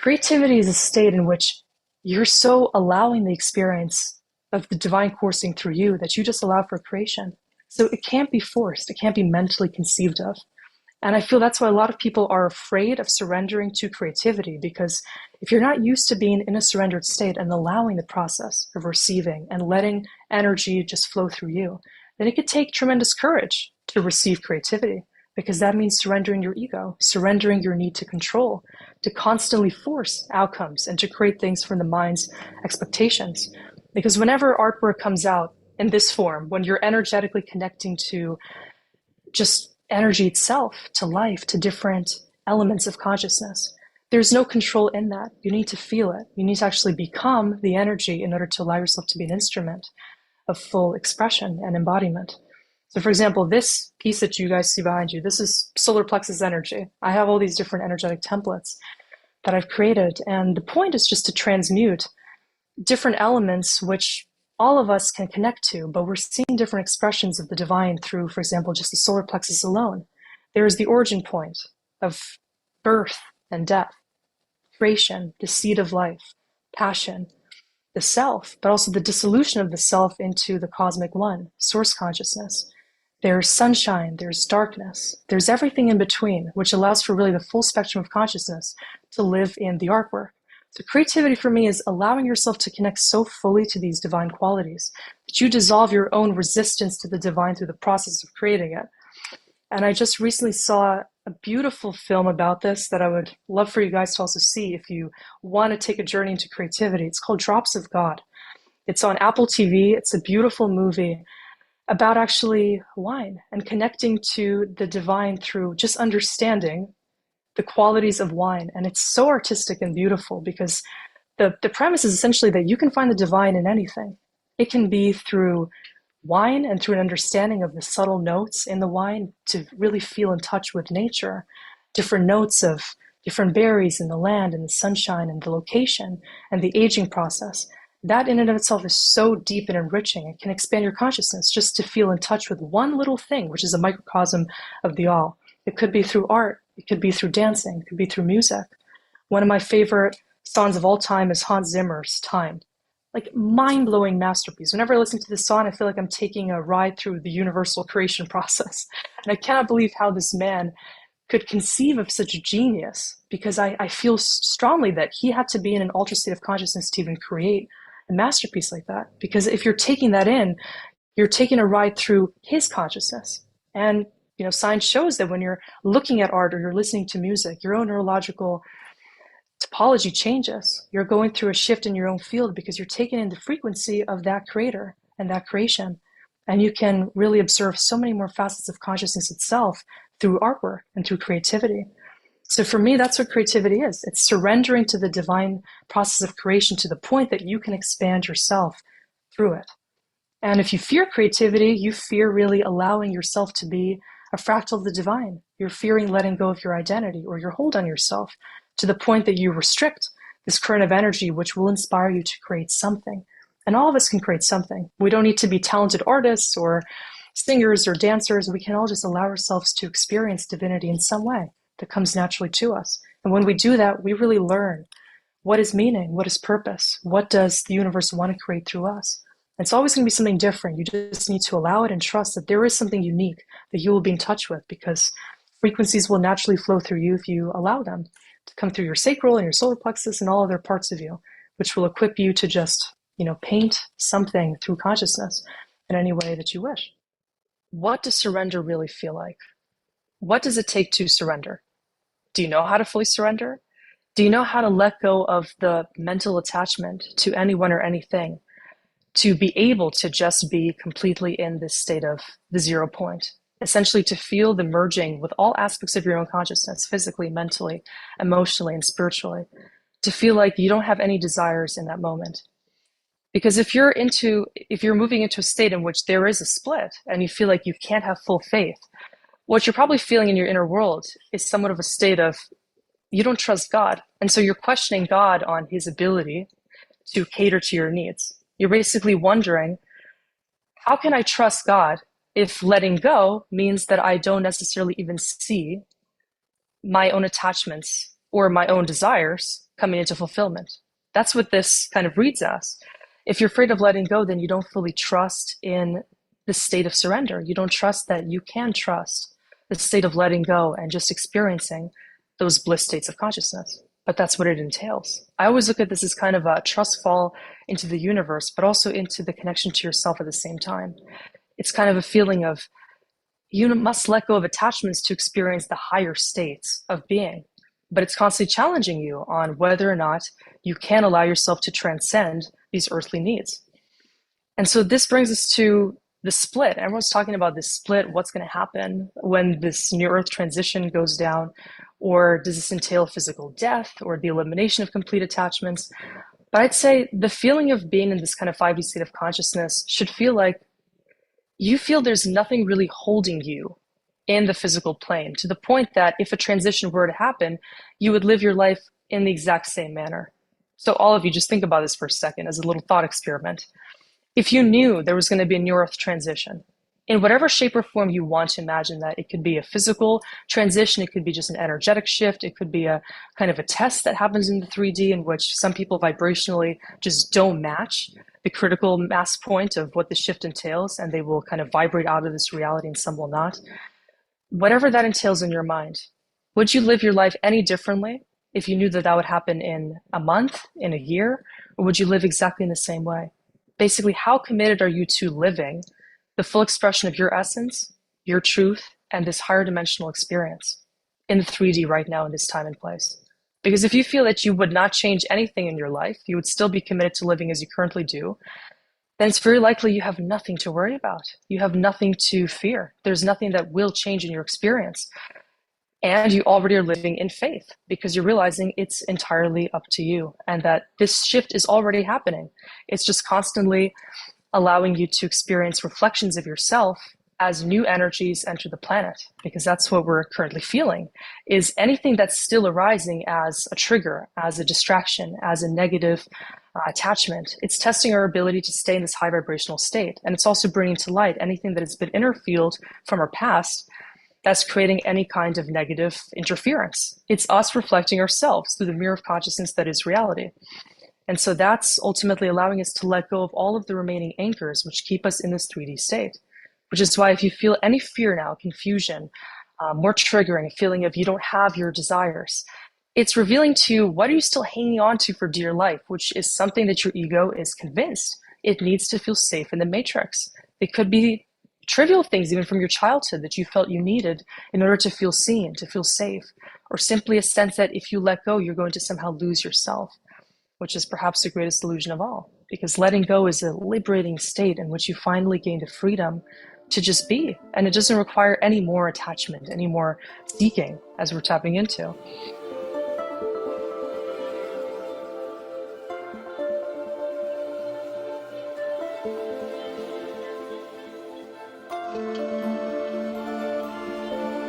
Creativity is a state in which you're so allowing the experience of the divine coursing through you that you just allow for creation. So it can't be forced, it can't be mentally conceived of. And I feel that's why a lot of people are afraid of surrendering to creativity, because if you're not used to being in a surrendered state and allowing the process of receiving and letting energy just flow through you, then it could take tremendous courage to receive creativity, because that means surrendering your ego, surrendering your need to control, to constantly force outcomes and to create things from the mind's expectations. Because whenever artwork comes out in this form, when you're energetically connecting to just energy itself, to life, to different elements of consciousness, there's no control in that. You need to feel it. You need to actually become the energy in order to allow yourself to be an instrument of full expression and embodiment. So for example, this piece that you guys see behind you, this is solar plexus energy. I have all these different energetic templates that I've created. And the point is just to transmute different elements which all of us can connect to, but we're seeing different expressions of the divine through, for example, just the solar plexus alone. There is the origin point of birth and death, creation, the seed of life, passion, the self, but also the dissolution of the self into the cosmic one, source consciousness. There's sunshine, there's darkness, there's everything in between, which allows for really the full spectrum of consciousness to live in the artwork. So creativity for me is allowing yourself to connect so fully to these divine qualities that you dissolve your own resistance to the divine through the process of creating it. And I just recently saw a beautiful film about this that I would love for you guys to also see if you want to take a journey into creativity. It's called Drops of God. It's on Apple TV. It's a beautiful movie about actually wine and connecting to the divine through just understanding the qualities of wine. And it's so artistic and beautiful because the premise is essentially that you can find the divine in anything. It can be through wine and through an understanding of the subtle notes in the wine to really feel in touch with nature, different notes of different berries in the land and the sunshine and the location and the aging process. That in and of itself is so deep and enriching. It can expand your consciousness just to feel in touch with one little thing, which is a microcosm of the all. It could be through art. It could be through dancing. It could be through music. One of my favorite songs of all time is Hans Zimmer's Time. Like mind-blowing masterpiece. Whenever I listen to this song, I feel like I'm taking a ride through the universal creation process. And I cannot believe how this man could conceive of such a genius, because I feel strongly that he had to be in an altered state of consciousness to even create a masterpiece like that. Because if you're taking that in, you're taking a ride through his consciousness. And science shows that when you're looking at art or you're listening to music, your own neurological topology changes. You're going through a shift in your own field because you're taking in the frequency of that creator and that creation. And you can really observe so many more facets of consciousness itself through artwork and through creativity. So for me, that's what creativity is. It's surrendering to the divine process of creation to the point that you can expand yourself through it. And if you fear creativity, you fear really allowing yourself to be a fractal of the divine. You're fearing letting go of your identity or your hold on yourself to the point that you restrict this current of energy, which will inspire you to create something. And all of us can create something. We don't need to be talented artists or singers or dancers. We can all just allow ourselves to experience divinity in some way that comes naturally to us. And when we do that, we really learn what is meaning, what is purpose, what does the universe want to create through us. It's always going to be something different. You just need to allow it and trust that there is something unique that you will be in touch with, because frequencies will naturally flow through you if you allow them to come through your sacral and your solar plexus and all other parts of you, which will equip you to just, paint something through consciousness in any way that you wish. What does surrender really feel like? What does it take to surrender? Do you know how to fully surrender? Do you know how to let go of the mental attachment to anyone or anything, to be able to just be completely in this state of the 0 point? Essentially to feel the merging with all aspects of your own consciousness, physically, mentally, emotionally, and spiritually. To feel like you don't have any desires in that moment. Because if you're moving into a state in which there is a split and you feel like you can't have full faith, what you're probably feeling in your inner world is somewhat of a state of you don't trust God. And so you're questioning God on his ability to cater to your needs. You're basically wondering, how can I trust God if letting go means that I don't necessarily even see my own attachments or my own desires coming into fulfillment. That's what this kind of reads as. If you're afraid of letting go, then you don't fully trust in the state of surrender. You don't trust that you can trust the state of letting go and just experiencing those bliss states of consciousness. But that's what it entails. I always look at this as kind of a trust fall into the universe, but also into the connection to yourself at the same time. It's kind of a feeling of you must let go of attachments to experience the higher states of being. But it's constantly challenging you on whether or not you can allow yourself to transcend these earthly needs. And so this brings us to the split. Everyone's talking about this split, what's going to happen when this new earth transition goes down, or does this entail physical death or the elimination of complete attachments? But I'd say the feeling of being in this kind of 5D state of consciousness should feel like you feel there's nothing really holding you in the physical plane, to the point that if a transition were to happen, you would live your life in the exact same manner. So all of you, just think about this for a second as a little thought experiment. If you knew there was going to be a new earth transition, in whatever shape or form you want to imagine that, it could be a physical transition, it could be just an energetic shift, it could be a kind of a test that happens in the 3D in which some people vibrationally just don't match the critical mass point of what the shift entails, and they will kind of vibrate out of this reality and some will not. Whatever that entails in your mind, would you live your life any differently if you knew that that would happen in a month, in a year, or would you live exactly in the same way? Basically, how committed are you to living the full expression of your essence, your truth, and this higher dimensional experience in the 3D right now in this time and place? Because if you feel that you would not change anything in your life, you would still be committed to living as you currently do, then it's very likely you have nothing to worry about. You have nothing to fear. There's nothing that will change in your experience. And you already are living in faith because you're realizing it's entirely up to you and that this shift is already happening. It's just constantly allowing you to experience reflections of yourself as new energies enter the planet, because that's what we're currently feeling, is anything that's still arising as a trigger, as a distraction, as a negative attachment. It's testing our ability to stay in this high vibrational state. And it's also bringing to light anything that has been interfield from our past that's creating any kind of negative interference. It's us reflecting ourselves through the mirror of consciousness that is reality. And so that's ultimately allowing us to let go of all of the remaining anchors which keep us in this 3D state. Which is why if you feel any fear now, confusion, more triggering, a feeling of you don't have your desires, it's revealing to you what are you still hanging on to for dear life, which is something that your ego is convinced it needs to feel safe in the matrix. It could be trivial things even from your childhood that you felt you needed in order to feel seen, to feel safe, or simply a sense that if you let go, you're going to somehow lose yourself, which is perhaps the greatest illusion of all, because letting go is a liberating state in which you finally gain the freedom to just be, and it doesn't require any more attachment, any more seeking, as we're tapping into.